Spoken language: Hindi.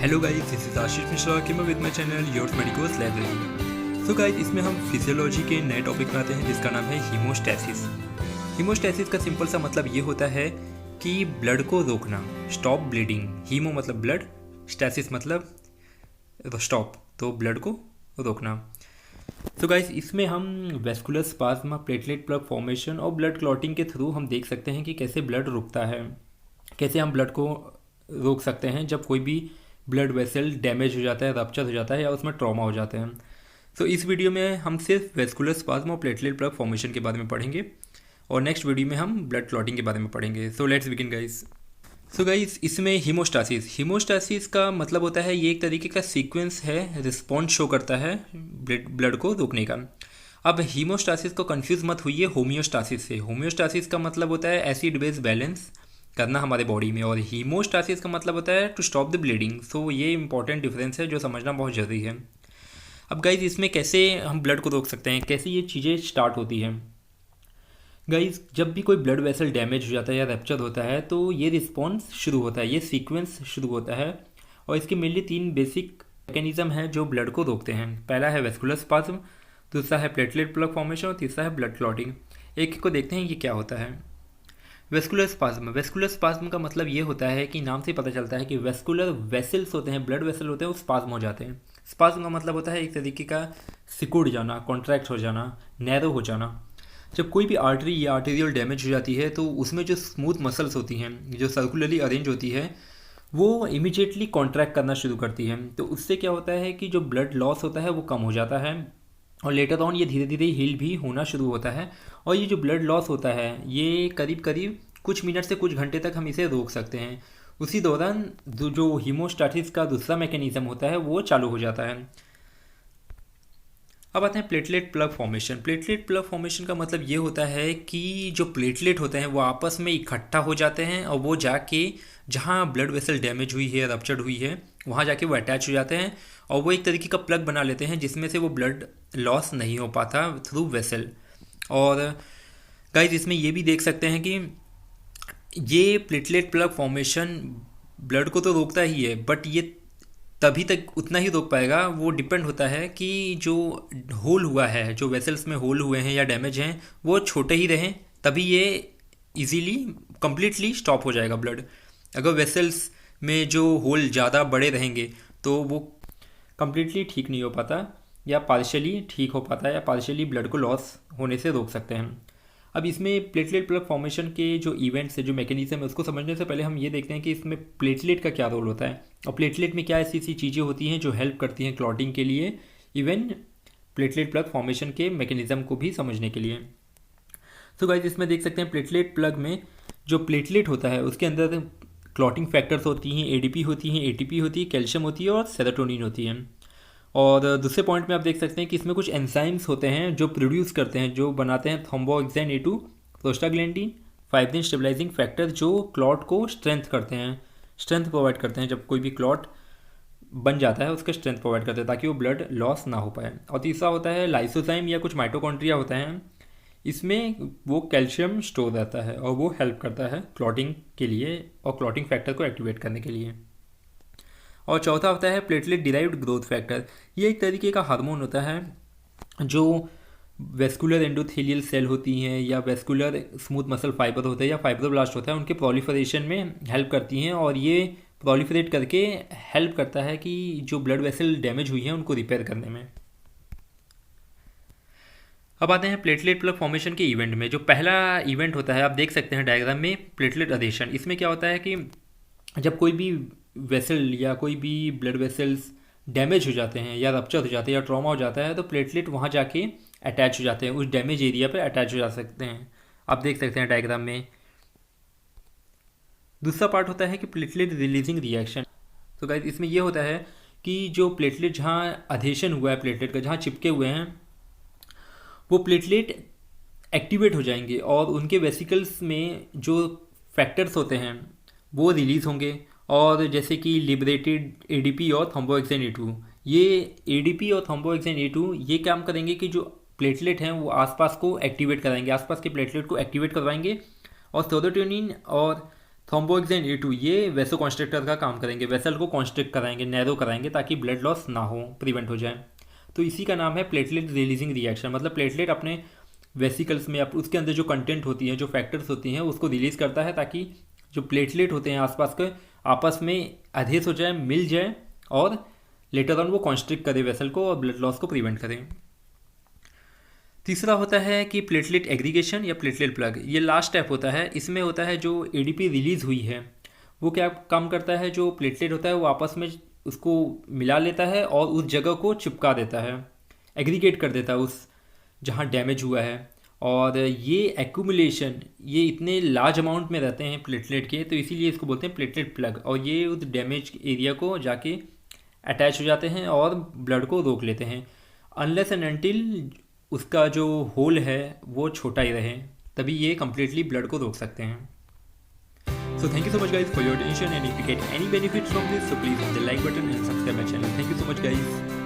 Hello guys, this is Ashish Mishra के मैं with my channel yours medicos library. So guys, इसमें हम फिजियोलॉजी के नए टॉपिक में आते हैं जिसका नाम है हीमोस्टैसिस। हीमोस्टैसिस का सिंपल सा मतलब ये होता है कि ब्लड को रोकना, स्टॉप ब्लीडिंग। हीमो मतलब ब्लड, स्टैसिस मतलब स्टॉप, तो ब्लड को रोकना। तो गाइस, इसमें हम vascular spasm, platelet plug formation और ब्लड क्लॉटिंग के थ्रू हम देख सकते हैं कि कैसे ब्लड रुकता है, कैसे हम ब्लड को रोक सकते हैं जब कोई भी ब्लड वेसल डैमेज हो जाता है, रप्चर हो जाता है या उसमें ट्रॉमा हो जाते हैं। तो इस वीडियो में हम सिर्फ वेस्कुलर स्पाज्म और प्लेटलेट प्लग फॉर्मेशन के बारे में पढ़ेंगे और नेक्स्ट वीडियो में हम ब्लड क्लॉटिंग के बारे में पढ़ेंगे। So let's begin guys. So guys, इसमें हीमोस्टासिस का मतलब होता है, ये एक तरीके का सीक्वेंस है, रिस्पॉन्स शो करता है ब्लड को रोकने का। अब हीमोस्टासिस को कंफ्यूज मत हुई होमियोस्टासिस से। होमियोस्टासिस का मतलब होता है एसिड बेस बैलेंस करना हमारे बॉडी में, और हीमोस्टासिस का मतलब होता है टू स्टॉप द ब्लीडिंग। सो ये इंपॉर्टेंट डिफरेंस है जो समझना बहुत ज़रूरी है। अब गाइज, इसमें कैसे हम ब्लड को रोक सकते हैं, कैसे ये चीज़ें स्टार्ट होती हैं। गाइज, जब भी कोई ब्लड वेसल डैमेज हो जाता है या रैप्चर होता है तो ये रिस्पॉन्स शुरू होता है, ये सीक्वेंस शुरू होता है, और इसके मेनली 3 बेसिक मैकेनिज्म हैं जो ब्लड को रोकते हैं। पहला है वेस्कुलर स्पाज्म, दूसरा है प्लेटलेट प्लग फॉर्मेशन और तीसरा है ब्लड क्लॉटिंग। एक को देखते हैं ये क्या होता है। वेस्कुलर स्पाज्म का मतलब ये होता है कि नाम से पता चलता है कि वेस्कुलर वेसल्स होते हैं, ब्लड वेसल होते हैं, वो स्पाज्म हो जाते हैं। स्पाज्म का मतलब होता है एक तरीके का सिकुड़ जाना, कॉन्ट्रैक्ट हो जाना, नैरो हो जाना। जब कोई भी आर्टरी या आर्टेरियल डैमेज हो जाती है तो उसमें जो स्मूथ मसल्स होती हैं, जो सर्कुलरली अरेंज होती है, वो इमीडिएटली कॉन्ट्रैक्ट करना शुरू करती है। तो उससे क्या होता है कि जो ब्लड लॉस होता है वो कम हो जाता है और लेटर ऑन ये धीरे धीरे हील भी होना शुरू होता है। और ये जो ब्लड लॉस होता है ये करीब करीब कुछ मिनट से कुछ घंटे तक हम इसे रोक सकते हैं। उसी दौरान जो हीमोस्टैसिस का दूसरा मैकेनिज्म होता है वो चालू हो जाता है। अब आते हैं platelet plug formation. Platelet plug formation का मतलब ये होता है कि जो प्लेटलेट होते हैं वो आपस में इकट्ठा हो जाते हैं और वो जाके जहाँ ब्लड वेसल डैमेज हुई है, रप्चर्ड हुई है, वहाँ जाके वो अटैच हो जाते हैं और वो एक तरीके का प्लग बना लेते हैं जिसमें से वो ब्लड लॉस नहीं हो पाता थ्रू वेसल। और गाइज, इसमें ये भी देख सकते हैं कि ये प्लेटलेट प्लग फॉर्मेशन ब्लड को तो रोकता ही है, बट ये तभी तक उतना ही रोक पाएगा, वो डिपेंड होता है कि जो होल हुआ है, जो वेसल्स में होल हुए हैं या डैमेज हैं, वो छोटे ही रहें, तभी ये इजीली कंप्लीटली स्टॉप हो जाएगा ब्लड। अगर वेसल्स में जो होल ज़्यादा बड़े रहेंगे तो वो कंप्लीटली ठीक नहीं हो पाता, या पार्शियली ठीक हो पाता है, या पार्शियली ब्लड को लॉस होने से रोक सकते हैं। अब इसमें प्लेटलेट प्लग फॉर्मेशन के जो इवेंट्स है, जो मैकेनिज्म है, उसको समझने से पहले हम ये देखते हैं कि इसमें प्लेटलेट का क्या रोल होता है और प्लेटलेट में क्या ऐसी ऐसी चीज़ें होती हैं जो हेल्प करती हैं क्लॉटिंग के लिए, इवन प्लेटलेट प्लग फॉर्मेशन के मैकेनिज्म को भी समझने के लिए। तो गाइस, इसमें देख सकते हैं प्लेटलेट प्लग में जो प्लेटलेट होता है उसके अंदर क्लॉटिंग फैक्टर्स होती हैं, एडीपी होती हैं, एटीपी होती है, कैल्शियम होती है और सेरोटोनिन होती है। और दूसरे पॉइंट में आप देख सकते हैं कि इसमें कुछ एंजाइम्स होते हैं जो प्रोड्यूस करते हैं, जो बनाते हैं thromboxane A2, prostaglandin, fibrin stabilising factor, जो क्लॉट को स्ट्रेंथ करते हैं, स्ट्रेंथ प्रोवाइड करते हैं। जब कोई भी क्लॉट बन जाता है उसका स्ट्रेंथ प्रोवाइड करते हैं ताकि वो ब्लड लॉस ना हो पाए। और तीसरा होता है लाइसोजाइम या कुछ माइटोकॉन्ड्रिया होता है, इसमें वो कैल्शियम स्टोर रहता है और वो हेल्प करता है क्लॉटिंग के लिए और क्लॉटिंग फैक्टर को एक्टिवेट करने के लिए। और चौथा होता है प्लेटलेट डिराइव्ड ग्रोथ फैक्टर। ये एक तरीके का हार्मोन होता है जो वेस्कुलर एंडोथेलियल सेल होती हैं या वेस्कुलर स्मूथ मसल फाइबर होते हैं या फाइब्रोब्लास्ट होता है, उनके प्रोलिफरेशन में हेल्प करती हैं और ये प्रोलिफरेट करके हेल्प करता है कि जो ब्लड वेसल डैमेज हुई हैं उनको रिपेयर करने में। अब आते हैं प्लेटलेट प्लग फॉर्मेशन के इवेंट में। जो पहला इवेंट होता है, आप देख सकते हैं डायग्राम में, प्लेटलेट अधेशन। इसमें क्या होता है कि जब कोई भी वेसल या कोई भी ब्लड वेसल्स डैमेज हो जाते हैं या रप्चर हो जाते हैं या ट्रॉमा हो जाता है तो प्लेटलेट वहाँ जाके अटैच हो जाते हैं, उस डैमेज एरिया पे अटैच हो जा सकते हैं। आप देख सकते हैं डायग्राम में। दूसरा पार्ट होता है कि प्लेटलेट रिलीजिंग रिएक्शन। तो गाइस, इसमें यह होता है कि जो प्लेटलेट जहाँ अधेशन हुआ है, प्लेटलेट का जहाँ चिपके हुए हैं, वो प्लेटलेट एक्टिवेट हो जाएंगे और उनके वेसिकल्स में जो फैक्टर्स होते हैं वो रिलीज़ होंगे। और जैसे कि लिबरेटेड एडीपी और थ्रोम्बोएक्सिन A2, ये एडीपी और थ्रोम्बोएक्सिन A2 ये काम करेंगे कि जो प्लेटलेट हैं वो आसपास को एक्टिवेट कराएंगे, आसपास के प्लेटलेट को एक्टिवेट करवाएंगे। और सेरोटोनिन और थ्रोम्बोइड्स एंड A2 ये वेसो कॉन्स्ट्रिक्टर का काम करेंगे, वेसल को कॉन्स्ट्रिक्ट कराएंगे, नैरो कराएंगे ताकि ब्लड लॉस ना हो, प्रिवेंट हो जाए। तो इसी का नाम है प्लेटलेट रिलीजिंग रिएक्शन। मतलब प्लेटलेट अपने वेसिकल्स में उसके अंदर जो कंटेंट होती है, जो फैक्टर्स होती हैं, उसको रिलीज़ करता है ताकि जो प्लेटलेट होते हैं आसपास के आपस में अधेस हो जाए, मिल जाए और लेटर ऑन वो कॉन्स्ट्रिक्ट करे वेसल को और ब्लड लॉस को प्रिवेंट करें। तीसरा होता है कि प्लेटलेट एग्रीगेशन या प्लेटलेट प्लग। ये लास्ट स्टेप होता है। इसमें होता है जो एडीपी रिलीज़ हुई है वो क्या काम करता है, जो प्लेटलेट होता है वो आपस में उसको मिला लेता है और उस जगह को चिपका देता है, एग्रीगेट कर देता है उस जहाँ डैमेज हुआ है। और ये एक्यूमुलेशन ये इतने लार्ज अमाउंट में रहते हैं प्लेटलेट के, तो इसीलिए इसको बोलते हैं प्लेटलेट प्लग। और ये उस डैमेज एरिया को जाके अटैच हो जाते हैं और ब्लड को रोक लेते हैं, अनलेस एंड अनटिल उसका जो होल है वो छोटा ही रहे, तभी ये कम्प्लीटली ब्लड को रोक सकते हैं। So thank you so much guys for your attention, and if you get any benefit from this, so please hit the like button and subscribe my channel. Thank you so much guys.